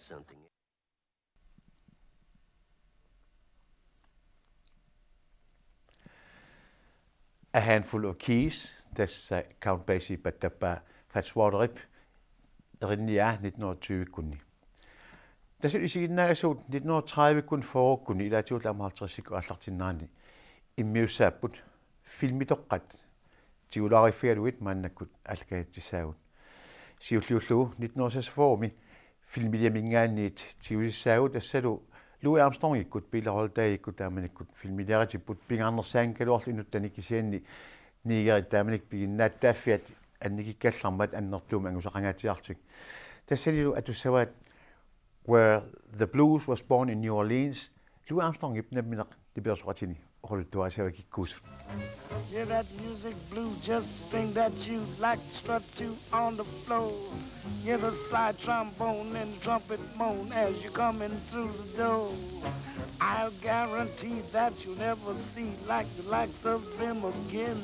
something. A handful of keys, tässä Count Basie pattappa fatswaterip erinniaa 1920 kunni. Tässä isiginnaasuut 1930 kun forkunni ilaatuullamartrissik allartinnaani immiussaapput filmitoqqat tiularifialuit maannakkut alkaattisaagut siulliullugu 1964 filmiliamingaanniit tiulissaagut assalu Louis Armstrongikkut piileroltaagikkut taamanikkut filmiliaritipput pingaarnersaankaluarlu inuttanikisianni niigerit taamanik piginnaat taaffiat annikikkallarmat annertuum angusaqangaatiartuk tassalilu atussavaat where the blues was born in New Orleans Louis Armstrong ipnammineq tipiorsuqatini oquluttuasavakikkuusut. Yeah, that music blue, just the thing that you like to strut to on the floor. Yeah, the slide trombone and the trumpet moan as you're coming through the door. I'll guarantee that you'll never see like the likes of them again.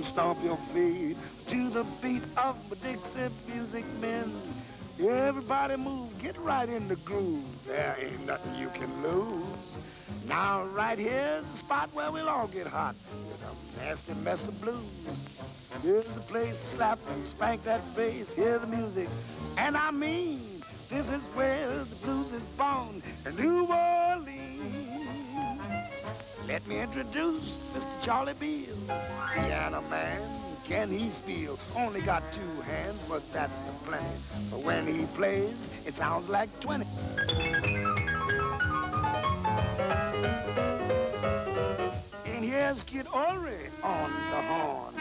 Stomp your feet to the beat of the Dixie music men. Everybody move, get right in the groove. There ain't nothing you can lose. Now right here's the spot where we'll all get hot with a nasty mess of blues. Here's the place to slap and spank that bass, hear the music. And I mean, this is where the blues is born in New Orleans. Let me introduce Mr. Charlie Beale, piano man. Can he spiel? Only got 2 hands, but that's plenty. But when he plays, it sounds like 20. And here's Kid Ory on the horn.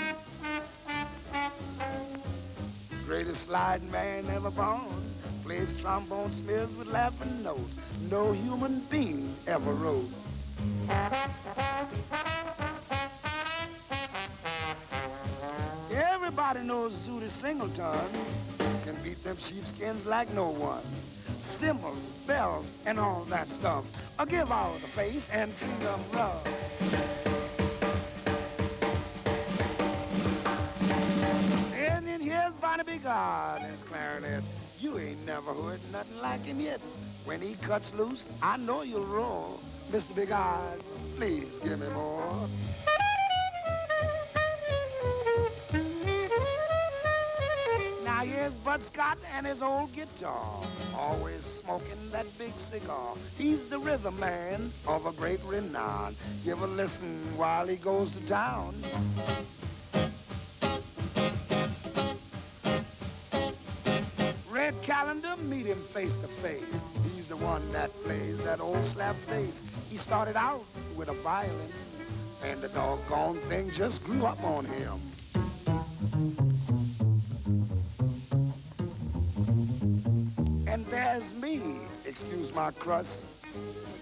Greatest sliding man ever born. Plays trombone smears with laughing notes. No human being ever wrote. Everybody knows Zooty Singleton can beat them sheepskins like no one. Cymbals, bells, and all that stuff. I'll give out the face and treat them rough. And then here's Bonnie Bigard and his clarinet. You ain't never heard nothing like him yet. When he cuts loose, I know you'll roar. Mr. Bigard, please give me more. Now here's Bud Scott and his old guitar, always smoking that big cigar. He's the rhythm man of a great renown. Give a listen while he goes to town. Red Calendar, meet him face to face. He's the one that plays that old slap bass. He started out with a violin, and the doggone thing just grew up on him. And there's me, excuse my crust,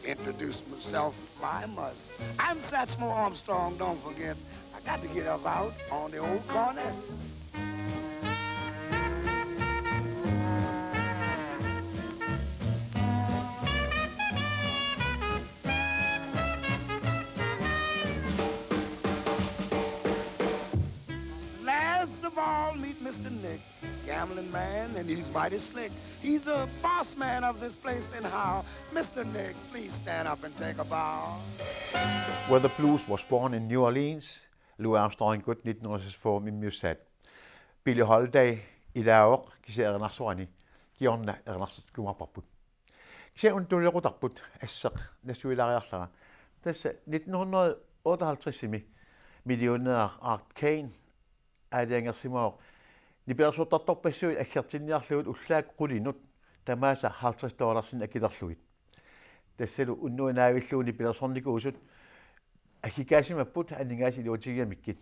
introduce myself, my must. I'm Satchmo Armstrong, don't forget, I got to get up out on the old cornet. Last of all, meet Mr. Nick. Gambling man, and he's mighty slick. He's the boss man of this place in how. Mr. Nick, please stand up and take a bow. Where the blues was born in New Orleans, Louis Armstrong gut 1964 mimmiussat. Billie Holiday ilaaq kiseerinarsuani kiorna ernarsut kumarparput. Kise untulerutarput asseq nasuilariarlara. Tassa 1958 millioner Art Kane aaliangersimuaq Nipersuuttartorpassuit aggertinniarlugut ullaak qulinut tamaasa $50 akilerluit. Tassalu unnuinaavilluuni pilersornikuusut agikaasimapput anningaasi iluutigiamikkit.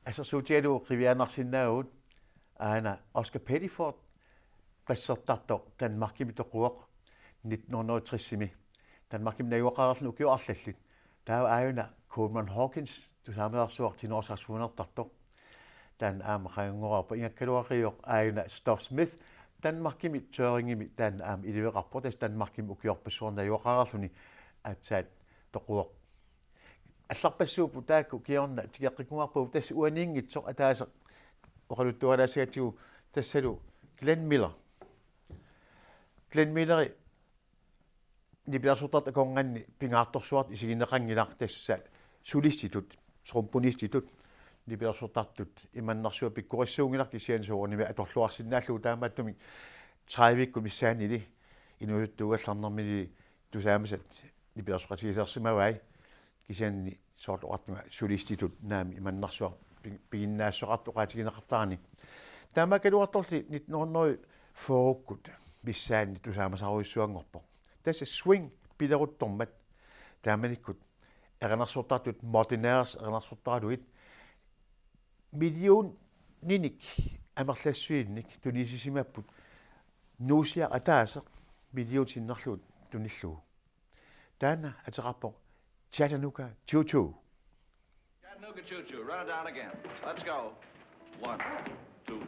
Assersuutialu qivianarsinnaagut aana Oscar Pettiford qassertartor Danmarkimi toquaq 1960 Danmarkimi najuaqarerlu ukiuarlallut taa aayuna Coleman Hawkins tusaamearsuaq tinorsasfuunertartor tan aamaqaangorarpa ingakkaluaqioq aayuna Stuff Smith Danmarkimi tøringimi tan iliveqarportas Danmarkimi ukiorpassuornajuaqarerluni atsaat toquaq алларпассуупу таакку киорна тигеққикуарпу тасс уаниингитсоқ атаасеқ оқалуттуалаасаатигу тассалу Glenn Miller Glenn Milleri nipiarsutat akonganni pingaartorsuart isigineqangilartassa sulistitut tromponistitut nipiarsutartut imannarsuа pikkurissuungilaq kisiansuunimi atorluarsinnaalluu taamaattumi 30 missaanili inuuttuugallarnermili tusaamasat nipiarsuqatigisersimavai kisianni soorluartuma sulistitut naami imannarsuar piginnaassaqartuqaatigineqartaani taamakaluartorli 1900 forukkut missaanni tusaamasaaruissuangorpo tässä swing pileruttormat taamanikkut eranarsortartut modinaires eranarsortaruit million ninik amerlassuinnik tunisisimapput nuusia ataasa million sinnerluut tunilluu taana ateqarpo Chattanooga choo-choo. Chattanooga choo-choo. Run it down again. Let's go. 1, 2.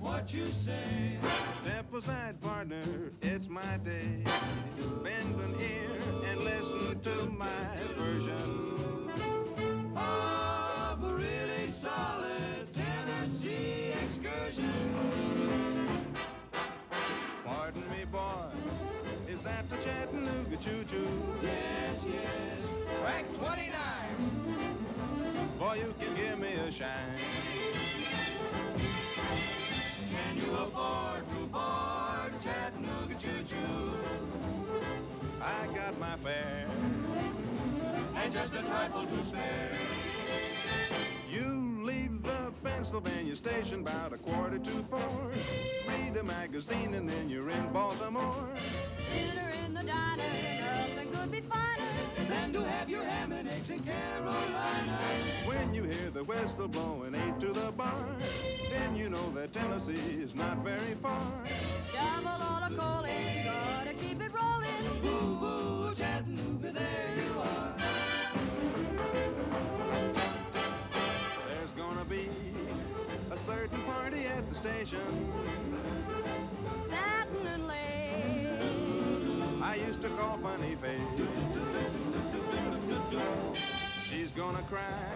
What you say? Step aside, partner, it's my day. Bend an ear and listen to my version of a really solid Tennessee excursion. Pardon me, boy, is that the Chattanooga choo-choo? Yes, yes, track 29. Boy, you can give me a shine. Can you afford to board Chattanooga choo-choo? I got my fare and just a trifle to spare. You leave the Pennsylvania station about 3:45. Read a magazine and then you're in Baltimore. Dinner in the diner, nothing could be finer than to have your ham and eggs in Carolina. When you hear the whistle blowing 8 to the bar, then you know that Tennessee is not very far. Shovel all the coal in, gotta keep it rolling. Ooh, ooh, Chattanooga, there you are. There's gonna be a certain party at the station, Satin and lace, I used to call Funny Face. She's gonna cry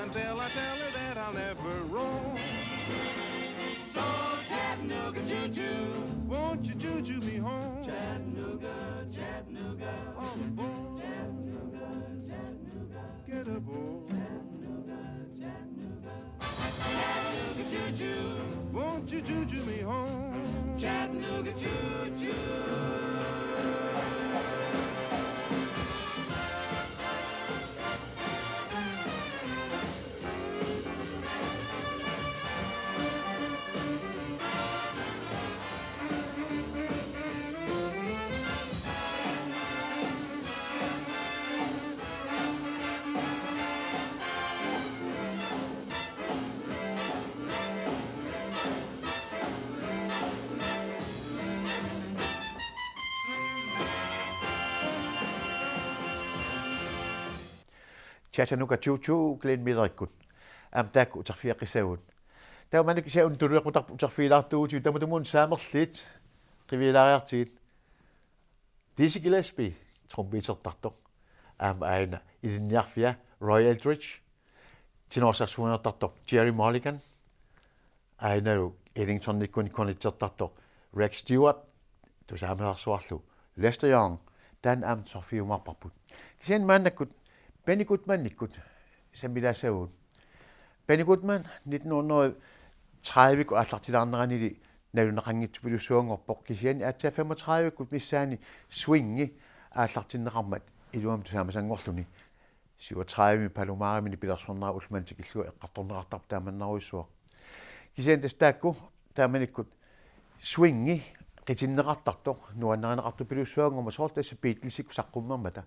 until I tell her that I'll never roam. So Chattanooga choo-choo, won't you choo-choo me home? Chattanooga, Chattanooga, all aboard. Chattanooga, Chattanooga, get aboard. Chattanooga, Chattanooga, Chattanooga choo-choo, won't you choo-choo me home? Chattanooga choo-choo. Chattanooga choo-choo Glenn Millerikut amtaak utarfiaqissagut taumanik isaun tuluequtarp utarfiilaartuuti tamatumun saamerlit qivilaariartigit Dizzy Gillespie trompitertartoq aina ilinniarfia Roy Eldridge tinorsarsuunertartoq Jerry Mulligan ainalu Ellington-nikkun konitsertartoq Rex Stewart, tusaamelaarsuarlu, Lester Young, tan am sorfiumarparput. Kisen maannakut, Benny Goodman-nikkut, sammilaassaguun. Benny Goodman, 1930 аллартилаарнеранили налунақангитсупилуссуангорпоқ кисиани аатсаа 35-кут миссаани swingi ааллартиннеқармат илуам тусаамасангорлуни 37 палумааримини пилерсорнаа улмантик иллуа эққарторнеқартарп тааманнаруиссуа кисиан тастаакку тааманиккут swingi qitinnеқартартоқ нуаннеринеқарту пилуссуангорма соортасса Beatles-ик саққуммермата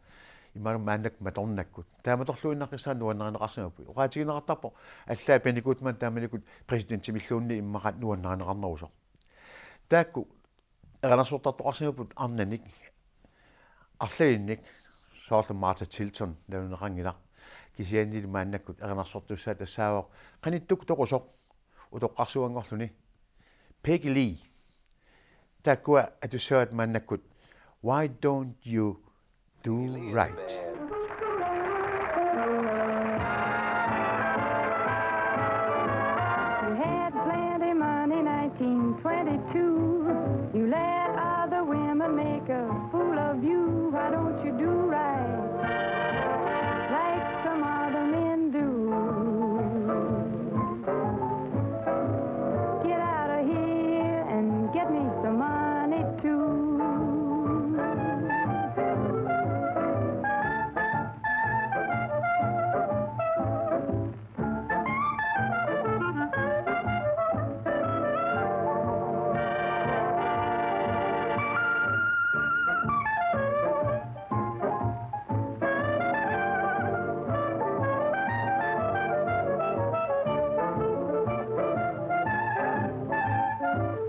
имарум мааннак маторнаккут тааматорлуиннаққиссаа нуаннеринеқарсимаппу уqaатигинеқартарпо аллаа Benny Goodman тааманиккут президентимиллуунни иммақат нуаннеринеқарнерусо таакку эранерсуортартоқарсимаппут арнаник арлаинник соорту Martha Tilton навнеқангилақ кисианнили мааннаккут эранерсуортуссаа тассаавоқ қаниттук тоқусоқ утоққарсуангорлуни Peggy Lee тааккуа атуссаат мааннаккут Why don't you do right? You had plenty money, 1922. You let other women make a fool of you. Why don't you do right like some other men do? Get out of here and get me some money too.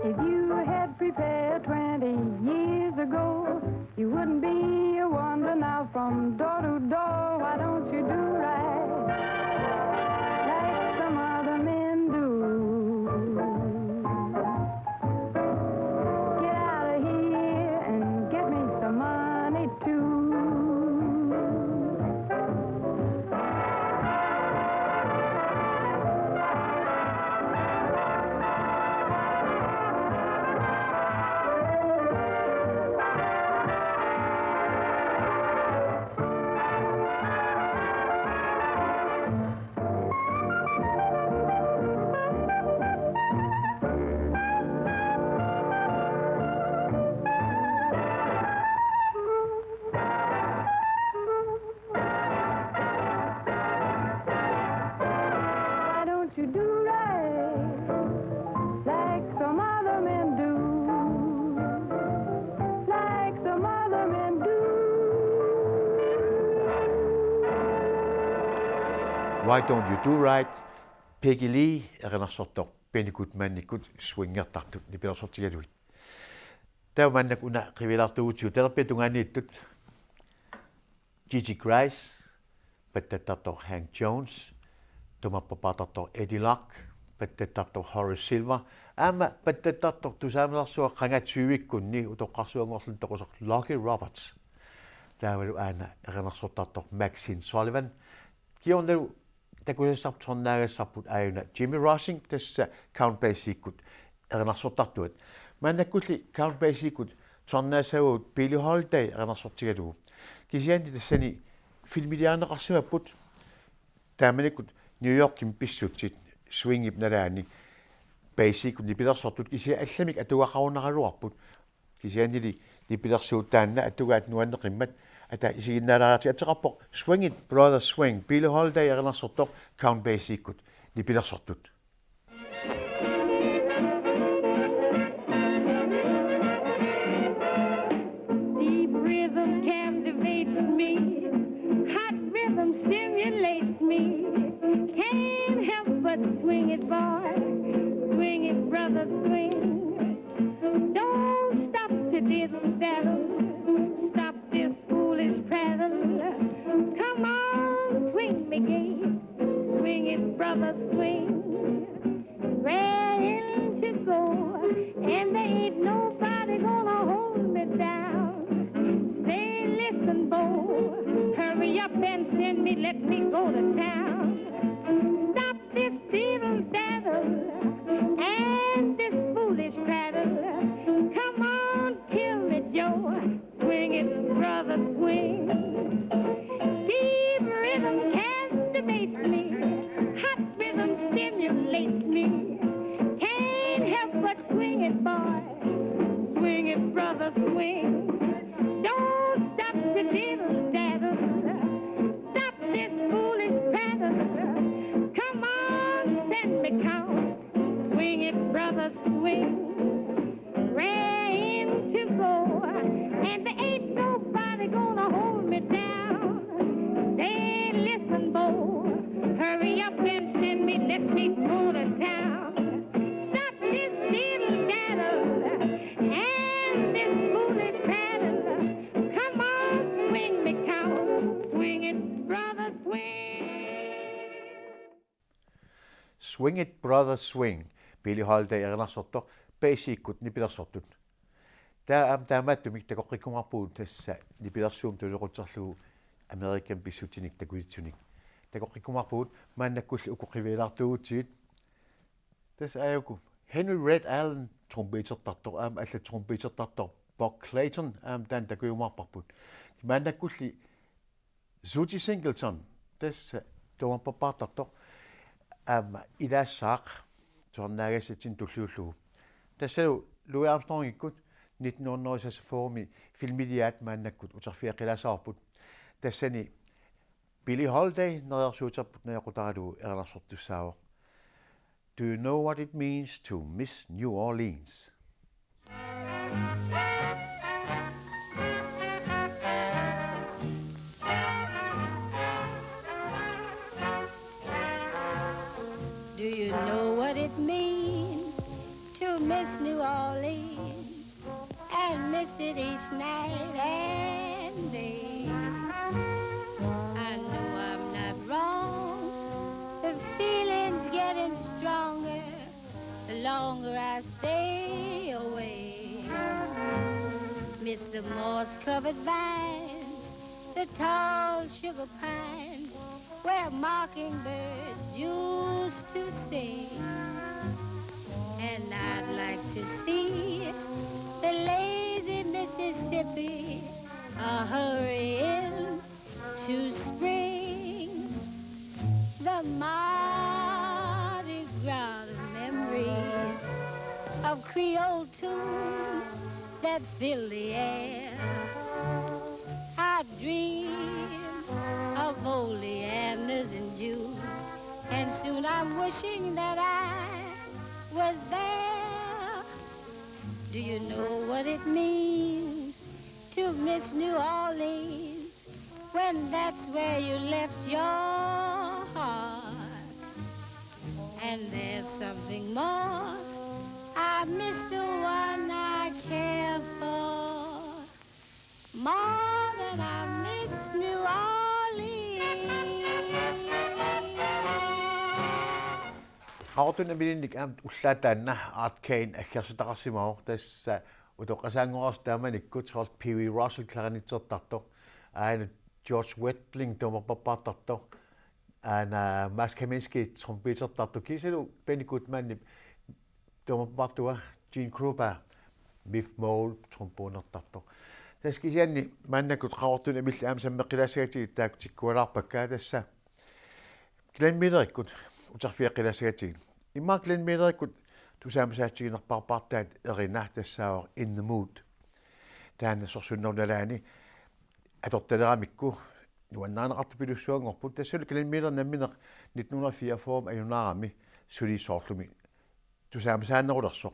If you had prepared 20 years ago, you wouldn't be a wonder now from door to door. Why don't you do right like some other men do? Get out of here and get me some money too. Why don't you do right like some other men do? Like some other men do. Why don't you do right? Peggy Lee эранерсортоқ Benny Goodman-никкут swingertartut нипилерсортигалуит. Тауманнак уна қивилартугутсуу талерпитунганииттут Gigi Grace, паттаттартор Hank Jones, тумаппапаатартор Eddie Luck, паттаттартор Horace Silver, аама паттаттартор тусаамеларсуа қангатсуивиккунни утоққарсуангорлун тоқусоқ Lucky Roberts. Таавалу аана эранерсортартор Maxine Sullivan. Киондеру такуяссарторнаагассарпут ааюна Jimmy Rossing тасса Count Basie-кут эранерсортартуат. маанаккулли Count Basie-кут торнаасагуут Billie Holiday эранерсортигалугу. кисианни тассани филмилиаанеқарсимаппут тааманиккут Нью-Йорким писсутсит swing-ип налаани Basie-кут нипилерсортут кисиа алламик атуақарунаралуарпут кисианнили нипилерсуут таанна атугаат нуаннеқиммат ата исигиннаалараати атеқарпоқ Swing It Brother Swing Billie Holiday эранерсортоқ Count Basie-кут нипилерсортут Deep rhythm captivates me. Hot rhythm stimulates me. Can't help but swing it, boy. Swing it, brother, swing. Don't stop to diddle daddle. Stop this foolish prattle. Come on, swing me gay. Swing it, brother, swing. Ready to go, and there ain't nobody gonna hold me down. Say, listen, Bo, hurry up and send me, let me go to town. Stop this diddle daddle and this foolish prattle. it, brother, swing. Deep rhythm captivates me. Hot rhythm stimulates me. Can't help but swing it, boy. Swing it, brother, swing. Don't stop to diddle daddle. Stop this foolish prattle. Come on, send me count. Swing it, brother, swing. Rain to go, and there ain't nobody gonna hold me down. Say, listen, Bo, hurry up and send me, let me go to town. Stop this diddle daddle and this foolish paddle. Come on, swing me count. Swing it, brother, swing. Swing it, brother, swing. Billie Holiday ernarsotto basickut nipilersortut. Tää määttumik takoqikkungarpuut tassa nipilersuum tuluqutserlugu American pissutinik takuitsunik. Takoqikkungarpuut maannakkullu ukoqiviilartugutsiit. Tassa ajuku Henry Red Allen trompetertartor alla trompetertartor Buck Clayton taan takuumarparput. Maannakkulli Suji Singleton tassa tuamappaartartor ilaassaaq tornaagasitsin tulluullugu. Tassa Louis Armstrong ikkut 1900 formi filmidiat maannakkut uterfiaqilasaarput. Tassani Billie Holiday nersuuterput naaqutaralugu ernersortussaavo. Do you know what it means to miss New Orleans? Do you know what it means to miss New Orleans and miss it each night and day? I know I'm not wrong. The feeling's getting stronger the longer I stay away. Miss the moss-covered vines, the tall sugar pines, where mockingbirds used to sing. And I'd like to see the lazy Mississippi hurrying to spring. The Mardi Gras memories of Creole tunes that fill the air. I dream of oleanders in June, and soon I'm wishing that I was there. Do you know what it means to miss New Orleans when that's where you left your heart? And there's something more. I miss the one I care for more than I miss New Orleans. Qaartuna milinnik ullaataanna Art Kane aggersitaqarsimaor tassa utoqasaangoras taamanikkut sort Pee Wee Russell klarinitsertartor aana George Wettling tomarpappaartartor aana Max Kaminsky trompetertartor kisilu penikut manni tomarpappartua Gene Krupa Biff Mole tromponertartor taskisianni mannakut qaartuna mill aamsammeqilaasagati taaktikkualaarpakkaa tassa Glenn Miller-ikkut uterfiaqilaasagati imma Glenn Miller-ikkut tusaamasaatiginerparpaartaat erina tassaawar In the Mood taana sorsunnornalaani atortaleramikku nuannaaneqartupilussuangorput tassul Glenn Miller namminer 1944 ajunaarami sulisoorlumi tusaamasaannerulerso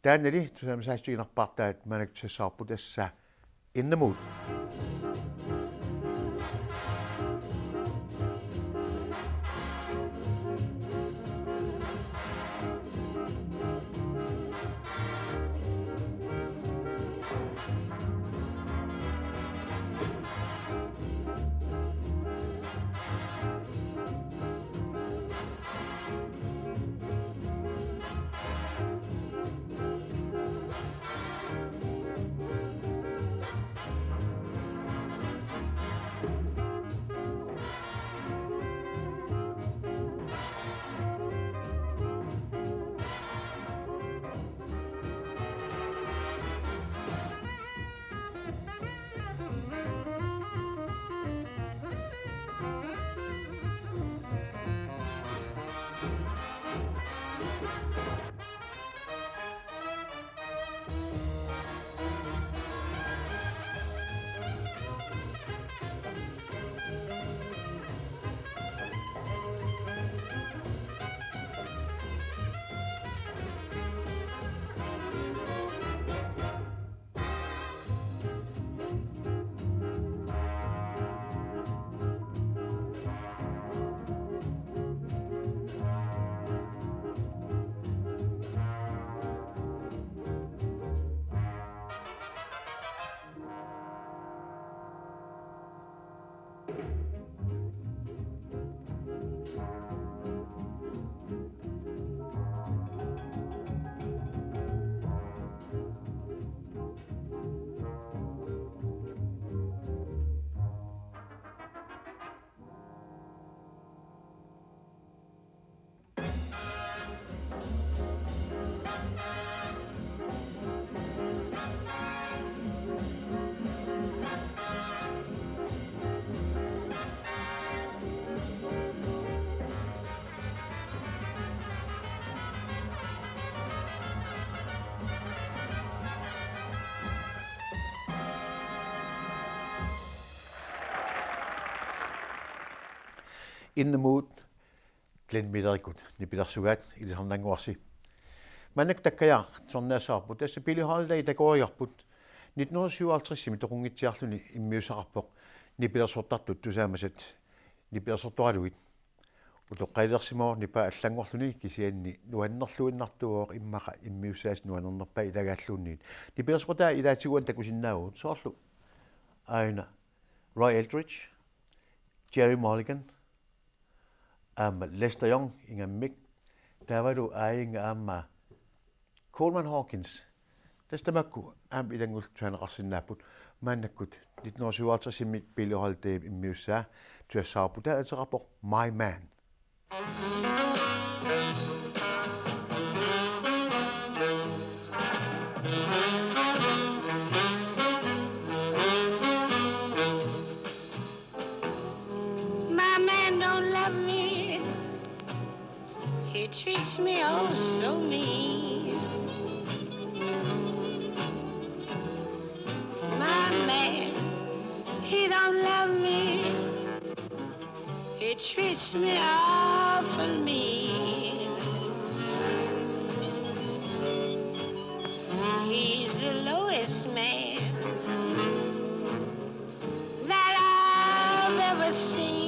taanali tusaamasaatiginerpartaat manaktussaarpu tassa In the Mood. In the mood, Glenn Midderikut, Nipidarsugat, Ilisarnanguarsi. Mannak takkaya, sornaasarput, tässä Billie Holiday takooriarput. 1957 toqungitsiarluni immiusaqarpoq Nipidarsortartut tusaamaset Nipidarsortoraluit. Utoqqailersimor nipa allangorluni kisianni nuannerluinnartuoq immaqa immiussaas nuanernerpa ilagaalluunniit. Nipidarsortaa ilaatiguan takusinnaagut soorlu. Aina Roy Eldridge, Jerry Mulligan, Lester Young ingammik tavalu ainga amma Coleman Hawkins tastamakku ilangul tuaneqarsinnaaput maannakkut 1957 Billie Holiday immiussaa tuassaarput alseraqapoq My Man. He treats me oh so mean. My man, he don't love me. He treats me awful mean. He's the lowest man that I've ever seen.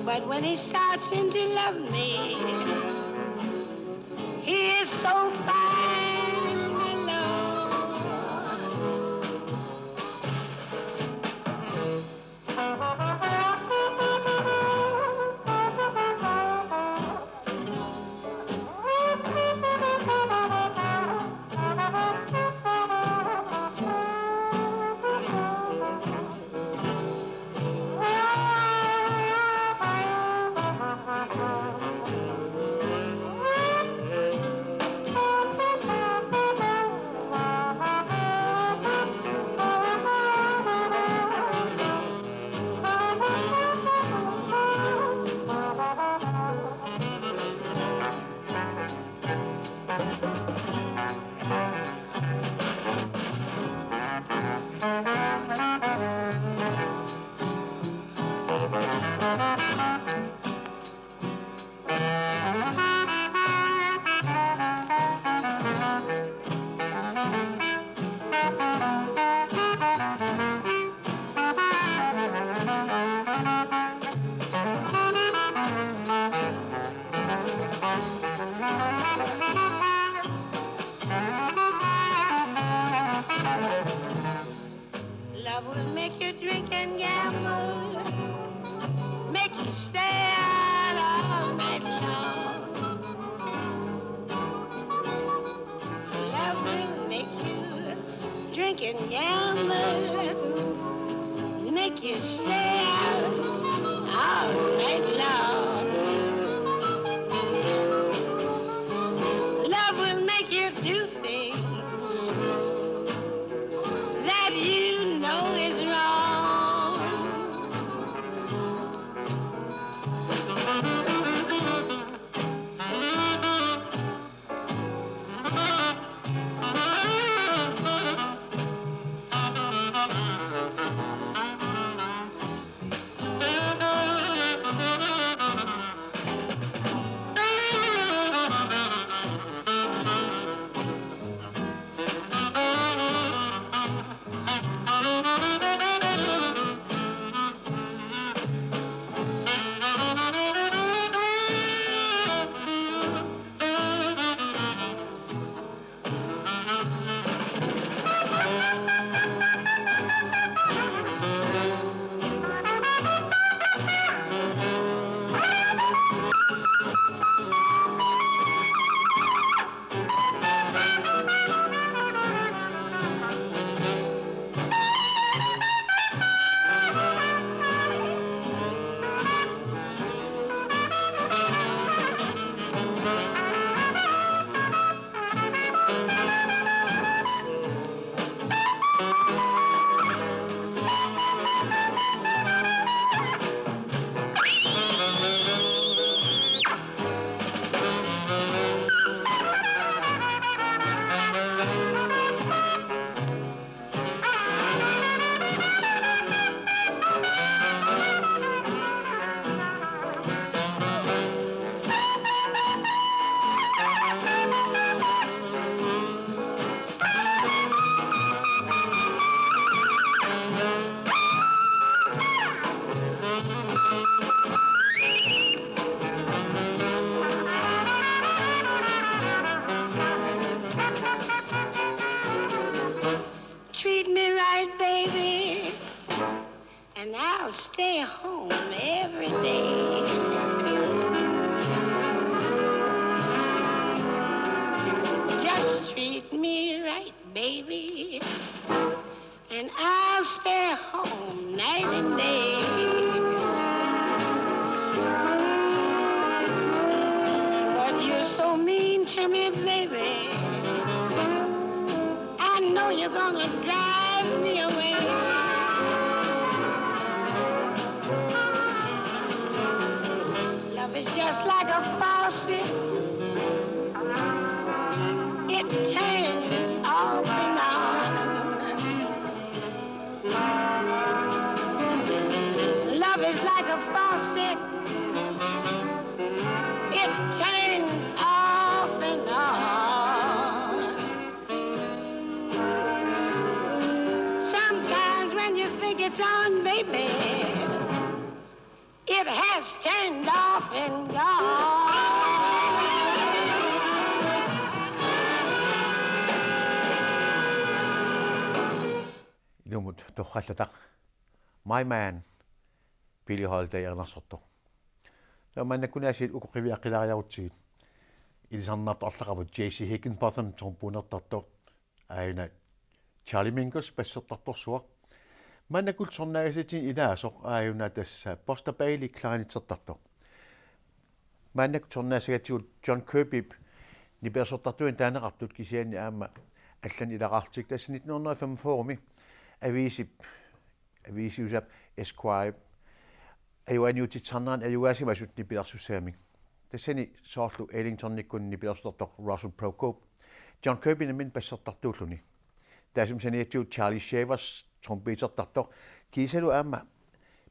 But when he starts in to love me, he is so fine and low. can gamble, make you stay out all night long. Love will make you do things that you know is wrong. Treat me right, baby, and I'll stay home every day. Just treat me right, baby, and I'll stay home night and day. But you're so mean to me, baby, I know you're gonna drive me away. Love is just like a faucet. It turns off and on. Love is like a faucet. It turns off and on. Sometimes when you think it's on, baby, it has turned off and gone. Ilumut tohhallataq My Man Billie Holiday ernersortu. Mannakunaasiit ukoqiviaqilariarutsigit ilisarnaartu арлaqavut JC Higginbotham trompunertartu aina Charlie Mingus passertartorsuaq mannakulsornaagasitin ilaasoq aayuna tassa Buster Bailey klaanitsertartu mannaksornaasagatigut John Kirby nipersortartuin taanaqartut kisianni aama аллан илақарсик тасса 1945 ависиусап Esquire аюаниутитсарнеран аюаасимасут нипиларсуссаамик тассани соорлу Ellington-никкун нипиларсутартоқ Russell Procope John Kirby намин пассертартууллуни таасум саниатсуут Charlie Shavers тромпетертартоқ кисалу аама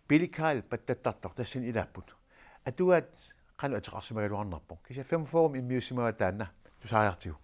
Billy Kyle паттаттартоқ тассани илааппут атуат qalu атеқарсимагалуарнарпо киса 45 иммиуссимава таанна тусаариартигу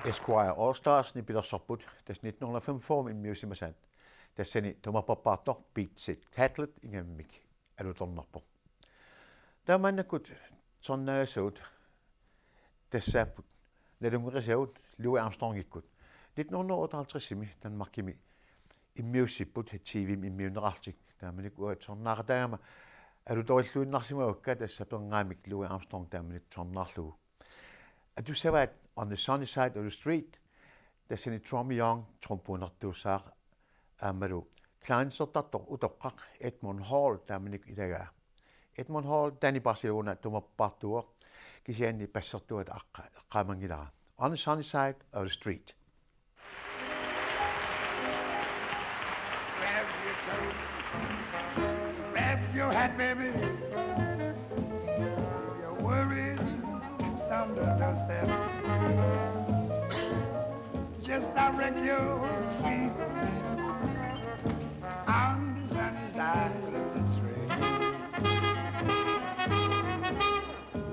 Esquire All Stars ni pilersorput tas 1945 immiusimasaan tassani tumapappaartor Beatsit Catlett ingammik alutornerpo taamannakut sornaasuut tassaaput nalungerisuut Louis Armstrongikkut 1958 tanmarkimi immiussipput TVim immiunerartik taamanik uat sornaartaama alutorilluinnarsimaukka tassapengaamik Louis Armstrong taamanik sornaarlugu atusavaat on the sunny side of the street tassani Tommy Young trompunertuussaaq aamalu kleinsertartor utoqqaq Edmund Hall taamanik ilagaa Edmund Hall tani Barcelona tumappaartuoq kisianni passertuat aqqaamangilara on the sunny side of the street. Grab your coat, grab your hat, baby. Your worries on the doorstep. Just direct your feet on the sunny side of the street.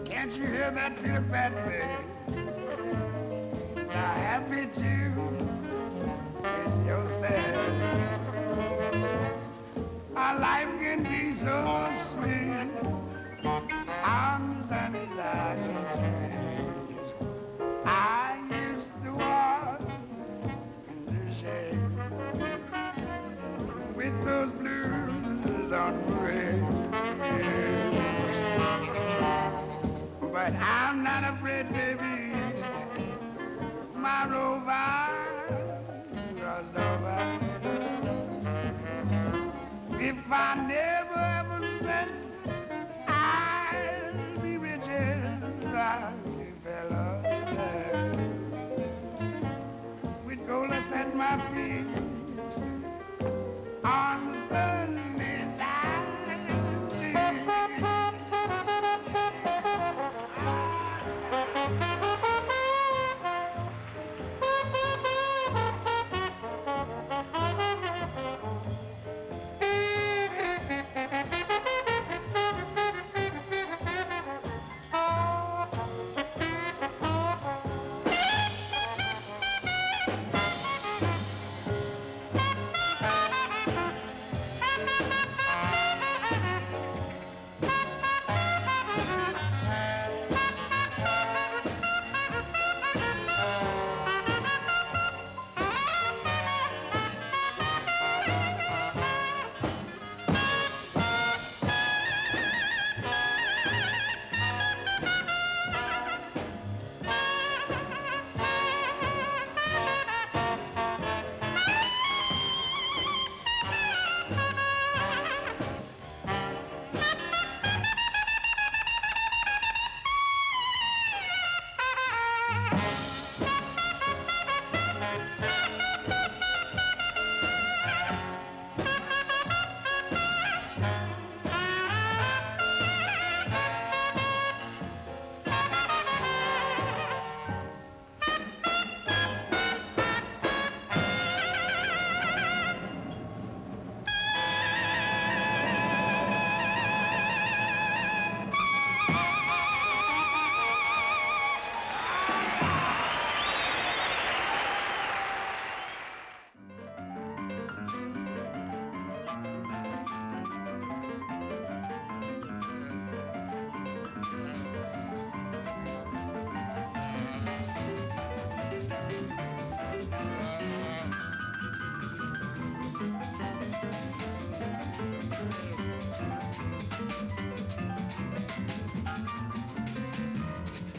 Can't you hear that Peter Pan, baby? Now happy tune is your step. Our life can be so sweet on the sunny side of the street. I used to walk in the shade with those blues on parade. But I'm not afraid, baby. My rover crossed over. If I never ever met, I'll be rich as Rockefeller. With gold at my feet on the sunny side of the sea.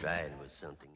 Friday was something